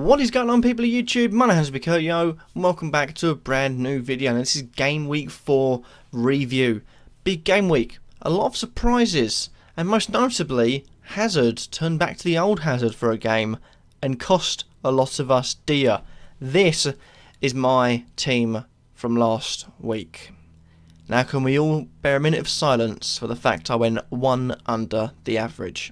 What is going on, people of YouTube? My name is Kurtyoy and welcome back to a brand new video. And this is Game Week 4 review. Big game week, a lot of surprises, and most notably Hazard turned back to the old Hazard for a game and cost a lot of us dear. This is my team from last week. Now can we all bear a minute of silence for the fact I went one under the average?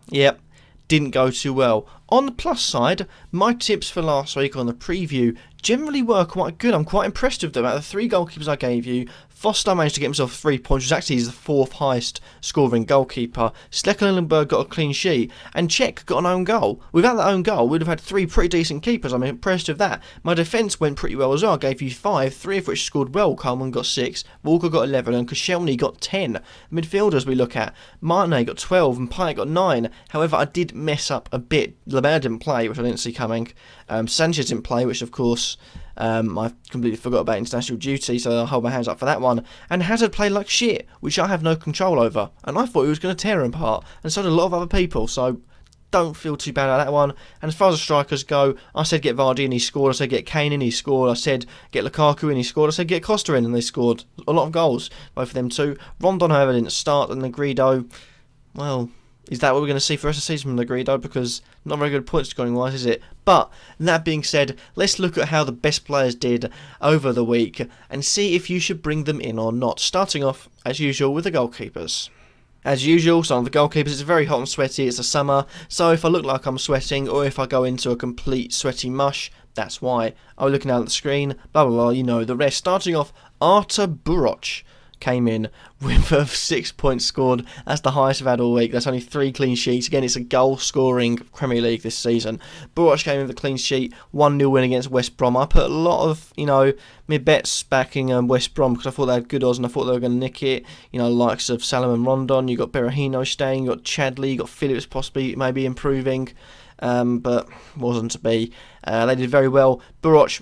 Yep, didn't go too well. On the plus side, my tips for last week on the preview generally were quite good. I'm quite impressed with them. Out of the 3 goalkeepers I gave you, Foster managed to get himself 3 points, which actually is the 4th highest scoring goalkeeper. Stekelenburg got a clean sheet, and Cech got an own goal. Without that own goal, we'd have had 3 pretty decent keepers. I'm impressed with that. My defence went pretty well as well. I gave you 5, 3 of which scored well. Coleman got 6, Walker got 11, and Koscielny got 10. Midfielders we look at, Martinez got 12, and Payet got 9. However, I did mess up a bit. Lambert didn't play, which I didn't see coming. Sanchez didn't play, which of course I completely forgot about international duty, so I'll hold my hands up for that one. And Hazard played like shit, which I have no control over. And I thought he was going to tear him apart, and so did a lot of other people, so don't feel too bad about that one. And as far as the strikers go, I said get Vardy in, he scored. I said get Kane in, he scored. I said get Lukaku in, he scored. I said get Costa in, and they scored a lot of goals, both of them too. Rondon, however, didn't start, and Negredo, well, is that what we're going to see for the rest of the season from Negredo? Because not very good point scoring wise, is it? But that being said, let's look at how the best players did over the week and see if you should bring them in or not. Starting off, as usual, with the goalkeepers. As usual, some of the goalkeepers, it's very hot and sweaty, it's the summer, so if I look like I'm sweating or if I go into a complete sweaty mush, that's why. I'm looking out at the screen, blah blah blah, you know the rest. Starting off, Artur Burac came in with 6 points scored. That's the highest I've had all week. That's only 3 clean sheets. Again, it's a goal-scoring Premier League this season. Burac came in with a clean sheet, 1-0 win against West Brom. I put a lot of, my bets backing West Brom because I thought they had good odds and I thought they were going to nick it. Likes of Salomon Rondon. You got Berahino staying. You got Chadley. You got Phillips possibly maybe improving, but wasn't to be. They did very well. Burac,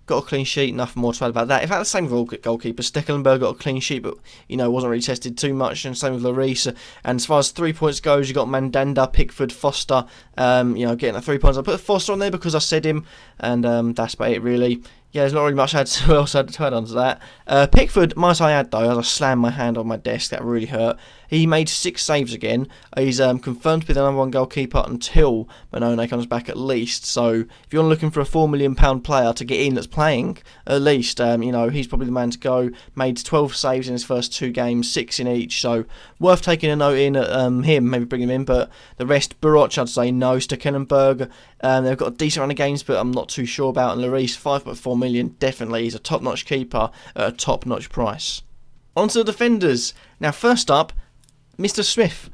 got a clean sheet, nothing more to add about that. In fact, the same with goalkeeper. Stekelenburg got a clean sheet, but, wasn't really tested too much, and same with Lloris. And as far as 3 points goes, you got Mandanda, Pickford, Foster, getting the 3 points. I put Foster on there because I said him, and that's about it, really. Yeah, there's not really much else I had to add on to that. Pickford, might I add, though, as I slammed my hand on my desk, that really hurt. He made 6 saves again. He's confirmed to be the number 1 goalkeeper until Manone comes back at least. So if you're looking for a £4 million player to get in that's playing, at least, he's probably the man to go. Made 12 saves in his first 2 games, 6 in each. So worth taking a note in at him, maybe bring him in. But the rest, Burac, I'd say no. Stekelenburg, they've got a decent run of games, but I'm not too sure about. And Lloris, 5.4 million, definitely. He's a top-notch keeper at a top-notch price. On to the defenders. Now, first up, Mr. Smith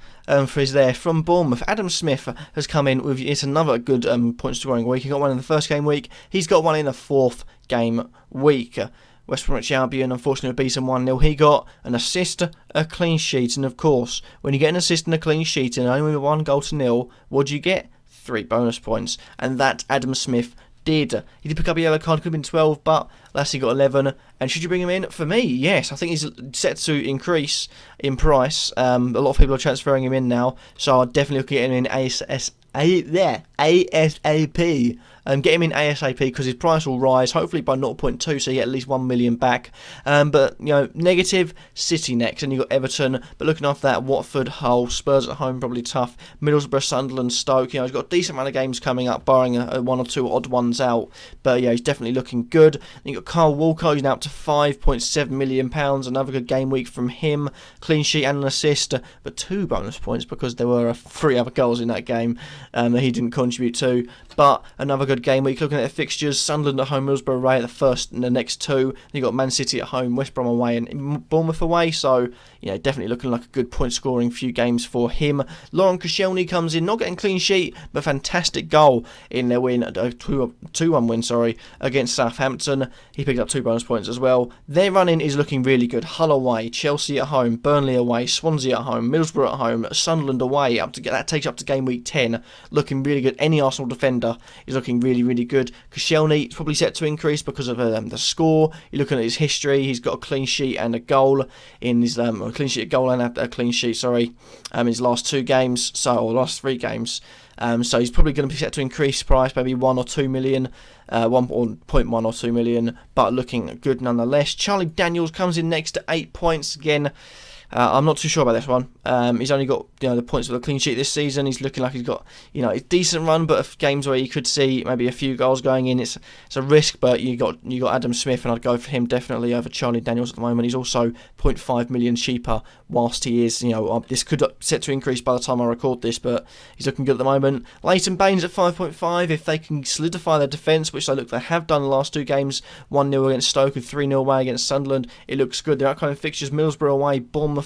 from Bournemouth. Adam Smith has come in with it's another good point scoring week. He got one in the first game week. He's got one in the 4th game week. West Bromwich Albion unfortunately beat them 1-0. He got an assist, a clean sheet, and of course, when you get an assist and a clean sheet and only 1 goal to 0, what do you get? 3 bonus points, and that Adam Smith did. He did pick up a yellow card, could have been 12, but Lassie got 11. And should you bring him in? For me, yes. I think he's set to increase in price. A lot of people are transferring him in now, so I'll definitely look at him in ASAP. Get him in ASAP because his price will rise, hopefully by 0.2, so you get at least 1 million back. But negative, City next, and you've got Everton. But looking after that, Watford, Hull, Spurs at home, probably tough. Middlesbrough, Sunderland, Stoke. He's got a decent amount of games coming up, barring a 1 or 2 odd ones out. But yeah, he's definitely looking good. Then you've got Kyle Walker, he's now up to £5.7 million. Another good game week from him. Clean sheet and an assist, but 2 bonus points because there were 3 other goals in that game that he didn't contribute to. But another good game week. Looking at the fixtures, Sunderland at home, Middlesbrough away at the first and the next 2. Then you've got Man City at home, West Brom away, and Bournemouth away. So, definitely looking like a good point scoring few games for him. Laurent Koscielny comes in, not getting clean sheet, but fantastic goal in their win, 2-1 win, against Southampton. He picked up 2 bonus points as well. Their running is looking really good. Hull away, Chelsea at home, Burnley away, Swansea at home, Middlesbrough at home, Sunderland away. That takes up to game week 10. Looking really good. Any Arsenal defender is looking really, really good. Koscielny is probably set to increase because of the score. You're looking at his history. He's got a clean sheet and a goal in his clean sheet, a goal and a clean sheet, sorry, in his last 2 games, or last 3 games. So he's probably going to be set to increase price, maybe 1 or 2 million, 1.1 or 2 million, but looking good nonetheless. Charlie Daniels comes in next to 8 points again. I'm not too sure about this one. He's only got the points for the clean sheet this season. He's looking like he's got a decent run, but games where you could see maybe a few goals going in, it's a risk. But you got Adam Smith, and I'd go for him definitely over Charlie Daniels at the moment. He's also 0.5 million cheaper, whilst he is this could set to increase by the time I record this, but he's looking good at the moment. Leighton Baines at 5.5. If they can solidify their defence, which they have done the last 2 games, 1-0 against Stoke and 3-0 away against Sunderland, it looks good. Their upcoming fixtures: Middlesbrough away, Middlesbrough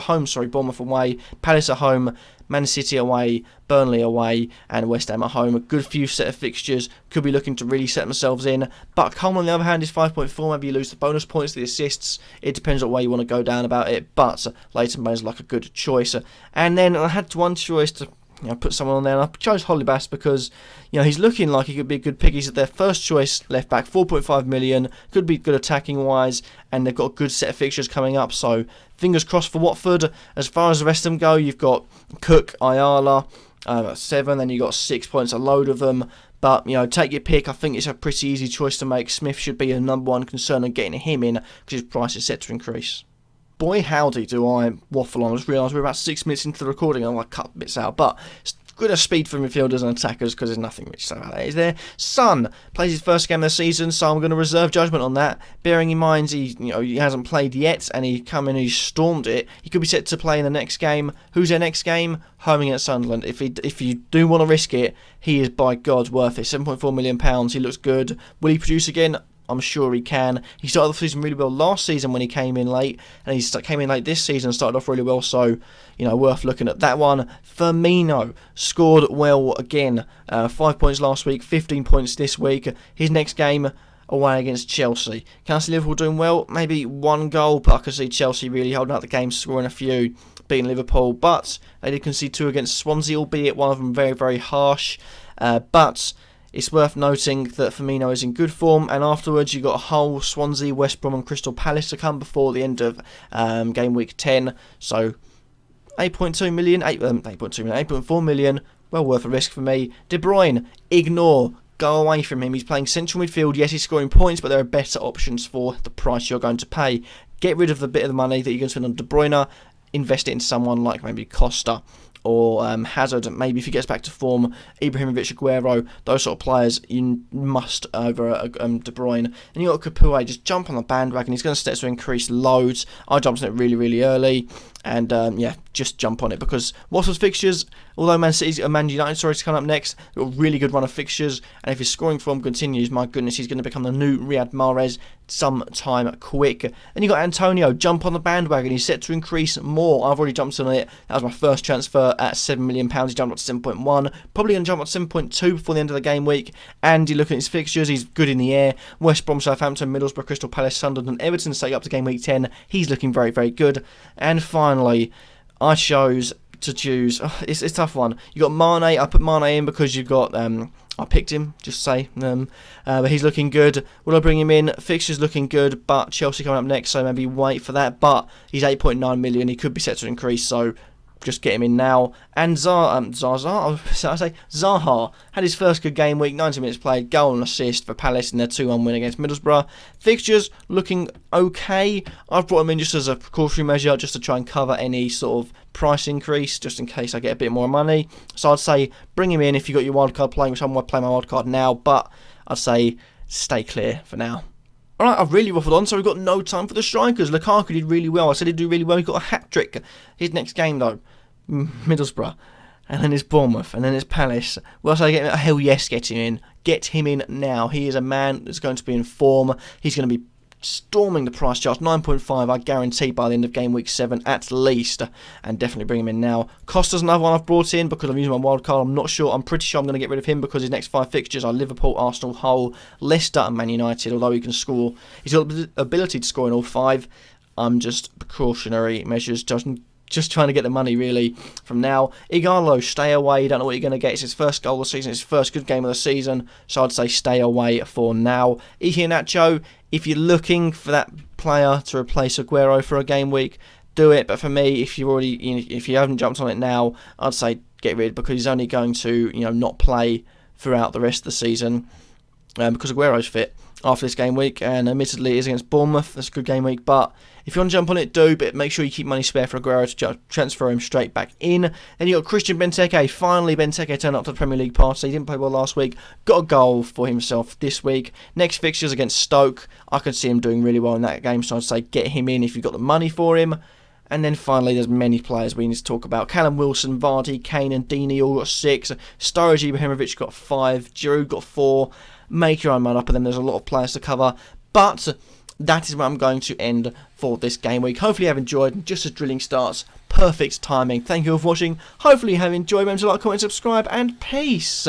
home, Bournemouth away, Palace at home, Man City away, Burnley away, and West Ham at home. A good few set of fixtures, could be looking to really set themselves in. But Coleman on the other hand is 5.4. Maybe you lose the bonus points, the assists. It depends on where you want to go down about it. But Leighton Baines is like a good choice. And then I had one choice to put someone on there, and I chose Hollybass because he's looking like he could be a good pick. He's their first choice left back, 4.5 million, could be good attacking wise, and they've got a good set of fixtures coming up, so fingers crossed for Watford. As far as the rest of them go, you've got Cook, Ayala, 7, then you've got 6 points, a load of them. But, take your pick. I think it's a pretty easy choice to make. Smith should be a number 1 concern on getting him in because his price is set to increase. Boy, howdy do I waffle on. I just realised we're about 6 minutes into the recording. I cut bits out, but it's good as speed for midfielders and attackers because there's nothing much to say about that, is there? Son plays his first game of the season, so I'm going to reserve judgment on that. Bearing in mind he hasn't played yet, and he come in and he stormed it. He could be set to play in the next game. Who's their next game? Home against Sunderland. If you do want to risk it, he is by God worth it. £7.4 million. He looks good. Will he produce again? I'm sure he can. He started the season really well last season when he came in late, and he came in late this season and started off really well, so worth looking at that one. Firmino scored well again, 5 points last week, 15 points this week. His next game away against Chelsea. Can I see Liverpool doing well? Maybe 1 goal, but I can see Chelsea really holding out the game, scoring a few, beating Liverpool, but they did concede 2 against Swansea, albeit one of them very, very harsh, but it's worth noting that Firmino is in good form, and afterwards you've got Hull, Swansea, West Brom and Crystal Palace to come before the end of game week 10. So 8.4 million, well worth a risk for me. De Bruyne, ignore. Go away from him. He's playing central midfield. Yes, he's scoring points, but there are better options for the price you're going to pay. Get rid of the bit of the money that you're going to spend on De Bruyne. Invest it in someone like maybe Costa or Hazard. Maybe if he gets back to form, Ibrahimovic, Aguero, those sort of players you must over De Bruyne. And you got Kurtyoy, just jump on the bandwagon. He's going to start to increase loads. I jumped on it really, really early. And just jump on it because Watford's fixtures, although Man United is coming up next, got a really good run of fixtures, and if his scoring form continues, my goodness, he's going to become the new Riyad Mahrez sometime quick. Then you got Antonio, jump on the bandwagon. He's set to increase more. I've already jumped on it. That was my first transfer at £7 million. He jumped up to 7.1. Probably going to jump up to 7.2 before the end of the game week. And you look at his fixtures, he's good in the air. West Brom, Southampton, Middlesbrough, Crystal Palace, Sunderland and Everton to take up to game week 10. He's looking very, very good. And finally, I chose to choose. It's a tough one. You got Mane. I put Mane in because you've got. I picked him. Just say. But he's looking good. Will I bring him in? Fixtures looking good, but Chelsea coming up next, so maybe wait for that. But he's 8.9 million. He could be set to increase, so just get him in now. And Zaha had his first good game week, 90 minutes played, goal and assist for Palace in their 2-1 win against Middlesbrough. Fixtures looking okay. I've brought him in just as a precautionary measure, just to try and cover any sort of price increase, just in case I get a bit more money. So I'd say bring him in if you've got your wildcard playing, which I'm going to play my wildcard now, but I'd say stay clear for now. Alright, I've really waffled on, so we've got no time for the strikers. Lukaku did really well. I said he'd do really well. He got a hat-trick. His next game, though, Middlesbrough. And then it's Bournemouth. And then it's Palace. Well, so I get hell yes, get him in. Get him in now. He is a man that's going to be in form. He's going to be storming the price charts. 9.5, I guarantee, by the end of game week 7 at least. And definitely bring him in now. Costa's another one I've brought in because I'm using my wild card. I'm not sure. I'm pretty sure I'm going to get rid of him because his next 5 fixtures are Liverpool, Arsenal, Hull, Leicester and Man United. Although he can score, he's got the ability to score in all 5. I'm just precautionary measures, just just trying to get the money really from now. Igalo, stay away. You don't know what you're going to get. It's his first goal of the season. It's his first good game of the season. So I'd say stay away for now. Iheanacho, if you're looking for that player to replace Aguero for a game week, do it. But for me, if you haven't jumped on it now, I'd say get rid, because he's only going to not play throughout the rest of the season because Aguero's fit after this game week, and admittedly it is against Bournemouth. That's a good game week, but if you want to jump on it, do, but make sure you keep money spare for Aguero to transfer him straight back in. Then you got Christian Benteke. Finally, Benteke turned up to the Premier League party. He didn't play well last week. Got a goal for himself this week. Next fixtures against Stoke. I could see him doing really well in that game, so I'd say get him in if you've got the money for him. And then finally, there's many players we need to talk about. Callum Wilson, Vardy, Kane and Deeney all got 6. Sturridge Ibrahimovic got 5. Giroud got 4. Make your own mind up, and then there's a lot of players to cover. But that is where I'm going to end for this game week. Hopefully you have enjoyed. Just as drilling starts, perfect timing. Thank you all for watching. Hopefully you have enjoyed. Remember to like, comment, subscribe, and peace.